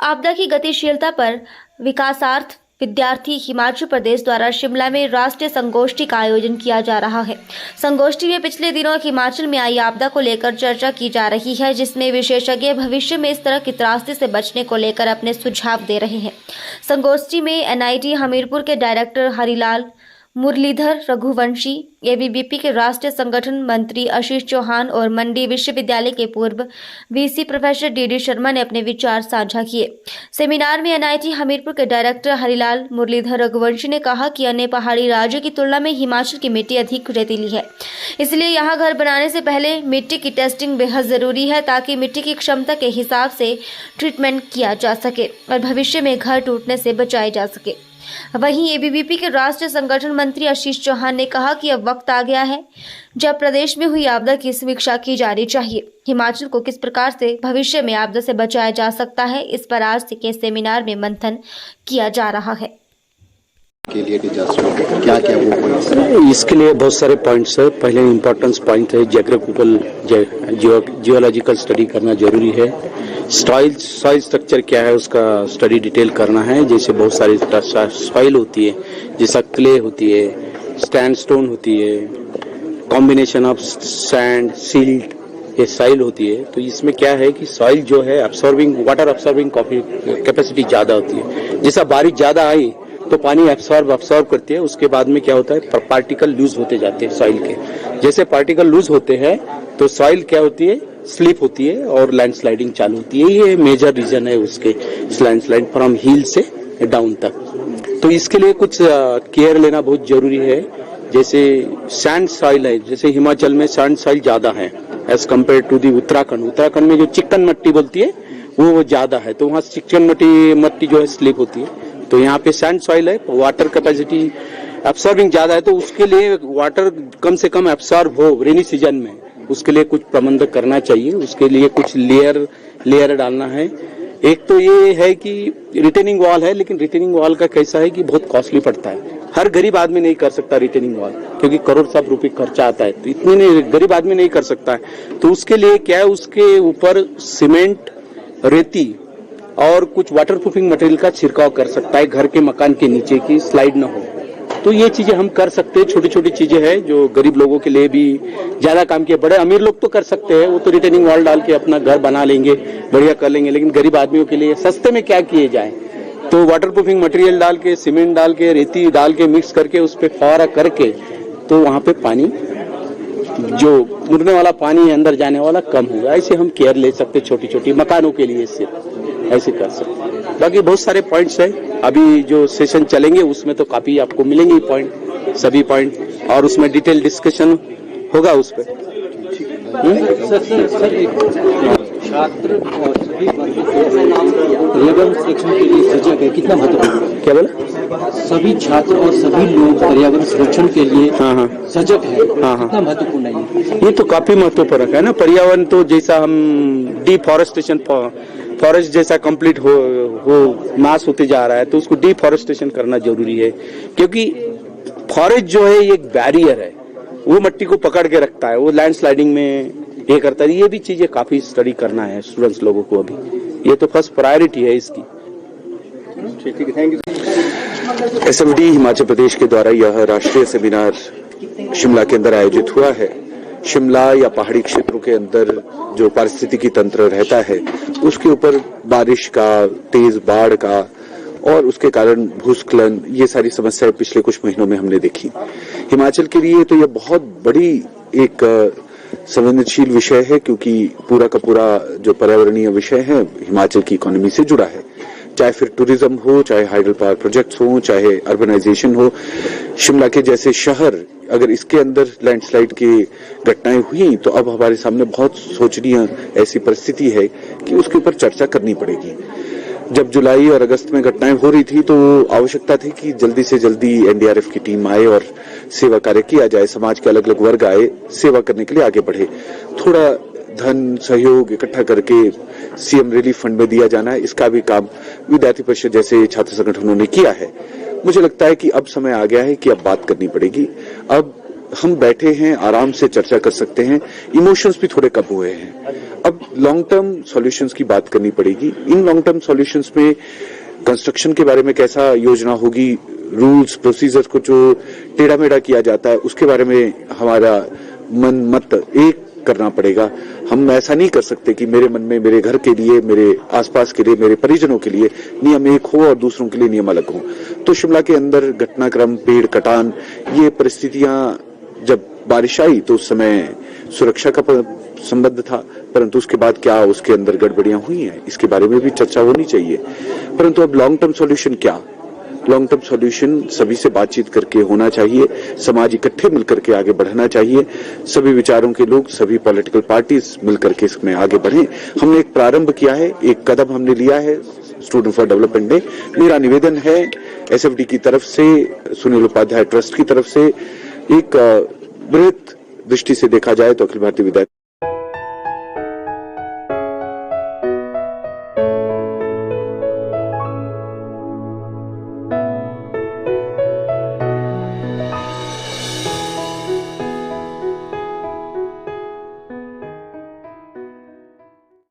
आपदा की गतिशीलता पर विकासार्थ विद्यार्थी हिमाचल प्रदेश द्वारा शिमला में राष्ट्रीय संगोष्ठी का आयोजन किया जा रहा है। संगोष्ठी में पिछले दिनों हिमाचल में आई आपदा को लेकर चर्चा की जा रही है, जिसमें विशेषज्ञ भविष्य में इस तरह की त्रासदी से बचने को लेकर अपने सुझाव दे रहे हैं। संगोष्ठी में एनआईटी हमीरपुर के डायरेक्टर हरिलाल, मुरलीधर रघुवंशी, एबीवीपी के राष्ट्रीय संगठन मंत्री आशीष चौहान और मंडी विश्वविद्यालय के पूर्व वीसी प्रोफेसर डीडी शर्मा ने अपने विचार साझा किए। सेमिनार में एनआईटी हमीरपुर के डायरेक्टर हरिलाल मुरलीधर रघुवंशी ने कहा कि अन्य पहाड़ी राज्यों की तुलना में हिमाचल की मिट्टी अधिक रेतीली है, इसलिए यहाँ घर बनाने से पहले मिट्टी की टेस्टिंग बेहद जरूरी है ताकि मिट्टी की क्षमता के हिसाब से ट्रीटमेंट किया जा सके और भविष्य में घर टूटने से बचाए जा सके। वहीं एबीवीपी के राष्ट्रीय संगठन मंत्री आशीष चौहान ने कहा कि अब वक्त आ गया है जब प्रदेश में हुई आपदा की समीक्षा की जानी चाहिए। हिमाचल को किस प्रकार से भविष्य में आपदा से बचाया जा सकता है, इस पर आज के सेमिनार में मंथन किया जा रहा है। के लिए क्या क्या वो पॉइंट्स हैं? इसके लिए बहुत सारे पॉइंट्स है। पहले इम्पोर्टेंस पॉइंट है ज्योग्राफिकल जियोलॉजिकल स्टडी करना जरूरी है। सॉइल स्ट्रक्चर क्या है उसका स्टडी डिटेल करना है। जैसे बहुत सारी सॉइल होती है, जैसा क्ले होती है, सैंडस्टोन होती है, कॉम्बिनेशन ऑफ सैंड सिल्ट, ये सॉइल होती है। तो इसमें क्या है कि सॉइल जो है वाटर अब्सॉर्बिंग कैपेसिटी ज्यादा होती है। जैसा बारिश ज्यादा आई तो पानी अब्सॉर्ब करती है, उसके बाद में क्या होता है पार्टिकल लूज होते जाते हैं सॉइल के। जैसे पार्टिकल लूज होते हैं तो सॉइल क्या होती है, स्लिप होती है और लैंडस्लाइडिंग चालू होती है। ये मेजर रीजन है उसके लैंडस्लाइड फ्रॉम हिल से डाउन तक। तो इसके लिए कुछ केयर लेना बहुत जरूरी है। जैसे सैंड सॉइल है, जैसे हिमाचल में सैंड सॉइल ज्यादा है as compare to the Uttarakhand में जो चिकन मट्टी बोलती है वो ज्यादा है, तो वहाँ चिकन मट्टी जो है स्लिप होती है। तो यहाँ पे सैंड सॉइल है, वाटर कैपेसिटी एब्सॉर्बिंग ज्यादा है, तो उसके लिए वाटर कम से कम एब्सॉर्ब हो रेनी सीजन में, उसके लिए कुछ प्रबंध करना चाहिए। उसके लिए कुछ लेयर डालना है। एक तो ये है कि रिटेनिंग वॉल है, लेकिन रिटेनिंग वॉल का कैसा है कि बहुत कॉस्टली पड़ता है। हर गरीब आदमी नहीं कर सकता रिटेनिंग वॉल, क्योंकि करोड़ सब रुपए खर्चा आता है, तो इतने गरीब आदमी नहीं कर सकता है। तो उसके लिए क्या है, उसके ऊपर सीमेंट, रेती और कुछ वाटर प्रूफिंग मटेरियल का छिड़काव कर सकता है, घर के मकान के नीचे की स्लाइड न हो। तो ये चीजें हम कर सकते हैं। छोटी छोटी चीजें हैं जो गरीब लोगों के लिए भी ज्यादा काम किए। बड़े अमीर लोग तो कर सकते हैं, वो तो रिटेनिंग वॉल डाल के अपना घर बना लेंगे, बढ़िया कर लेंगे। लेकिन गरीब आदमियों के लिए सस्ते में क्या किए जाए, तो वाटर प्रूफिंग मटेरियल डाल के, सीमेंट डाल के, रेती डाल के मिक्स करके उस पर फवारा करके, तो वहां पे पानी जो मुड़ने वाला पानी है अंदर जाने वाला कम होगा। ऐसे हम केयर ले सकते, छोटी छोटी मकानों के लिए ऐसे कर सकते। बाकी बहुत सारे पॉइंट्स हैं, अभी जो सेशन चलेंगे उसमें तो काफी आपको मिलेंगे पॉइंट, सभी पॉइंट, और उसमें डिटेल डिस्कशन होगा उस पर। छात्र और सभी पर्यावरण संरक्षण के लिए सजग है, कितना महत्वपूर्ण? क्या बोला? सभी छात्र और सभी लोग पर्यावरण संरक्षण के लिए सजग है, कितना महत्वपूर्ण है ये तो काफी महत्वपूर्ण है ना। पर्यावरण तो जैसा हम डिफॉरेस्टेशन, फॉरेस्ट जैसा कंप्लीट हो नाश होते जा रहा है, तो उसको डिफॉरेस्टेशन करना जरूरी है। क्योंकि फॉरेस्ट जो है ये एक बैरियर है, वो मिट्टी को पकड़ के रखता है, वो लैंडस्लाइडिंग में ये करता है। ये भी चीजें काफी स्टडी करना है स्टूडेंट्स लोगों को, अभी ये तो फर्स्ट प्रायोरिटी है इसकी। ठीक है, thank you. SMD Himachal Pradesh के द्वारा यह राष्ट्रीय सेमिनार शिमला के अंदर आयोजित हुआ है। शिमला या पहाड़ी क्षेत्रों के अंदर जो पारिस्थितिकी तंत्र रहता है उसके ऊपर बारिश का, तेज बाढ़ का और उसके कारण भूस्खलन, ये सारी समस्याएं पिछले कुछ महीनों में हमने देखी। हिमाचल के लिए तो यह बहुत बड़ी एक संवेदनशील विषय है, क्योंकि पूरा का पूरा जो पर्यावरणीय विषय है हिमाचल की इकोनॉमी से जुड़ा है। चाहे फिर टूरिज्म हो, चाहे हाइडल पावर प्रोजेक्ट्स हो, चाहे अर्बनाइजेशन हो। शिमला के जैसे शहर, अगर इसके अंदर लैंडस्लाइड की घटनाएं हुई तो अब हमारे सामने बहुत सोचनीय ऐसी परिस्थिति है कि उसके ऊपर चर्चा करनी पड़ेगी। जब जुलाई और अगस्त में घटनाएं हो रही थी तो आवश्यकता थी कि जल्दी से जल्दी एनडीआरएफ की टीम आए और सेवा कार्य किया जाए, समाज के अलग अलग वर्ग आए, सेवा करने के लिए आगे बढ़े। थोड़ा धन सहयोग इकट्ठा करके सीएम रिलीफ फंड में दिया जाना है, इसका भी काम विद्यार्थी परिषद जैसे छात्र संगठनों ने किया है। मुझे लगता है कि अब समय आ गया है कि अब बात करनी पड़ेगी। अब हम बैठे हैं, आराम से चर्चा कर सकते हैं, इमोशंस भी थोड़े कम हुए हैं। अब लॉन्ग टर्म सॉल्यूशंस की बात करनी पड़ेगी। इन लॉन्ग टर्म सॉल्यूशंस में कंस्ट्रक्शन के बारे में कैसा योजना होगी, रूल्स प्रोसीजर को जो टेढ़ा मेढ़ा किया जाता है उसके बारे में हमारा मन मत एक करना पड़ेगा। हम ऐसा नहीं कर सकते कि मेरे मन में मेरे घर के लिए, मेरे आसपास के लिए, मेरे परिजनों के लिए नियम एक हो और दूसरों के लिए नियम अलग हो। तो शिमला के अंदर घटनाक्रम, पेड़ कटान, ये परिस्थितियां जब बारिश आई तो उस समय सुरक्षा का संबंध था, परंतु उसके बाद क्या उसके अंदर गड़बड़ियां हुई हैं, इसके बारे में भी चर्चा होनी चाहिए। परंतु अब लॉन्ग टर्म सॉल्यूशन क्या? लॉन्ग टर्म सॉल्यूशन सभी से बातचीत करके होना चाहिए, समाज इकट्ठे मिलकर के आगे बढ़ना चाहिए, सभी विचारों के लोग, सभी पॉलिटिकल पार्टीज मिलकर के इसमें आगे बढ़ें। हमने एक प्रारंभ किया है, एक कदम हमने लिया है स्टूडेंट फॉर डेवलपमेंट डे। मेरा निवेदन है एसएफडी की तरफ से, सुनील उपाध्याय ट्रस्ट की तरफ से, एक बृहत दृष्टि से देखा जाए तो अखिल भारतीय विद्यार्थी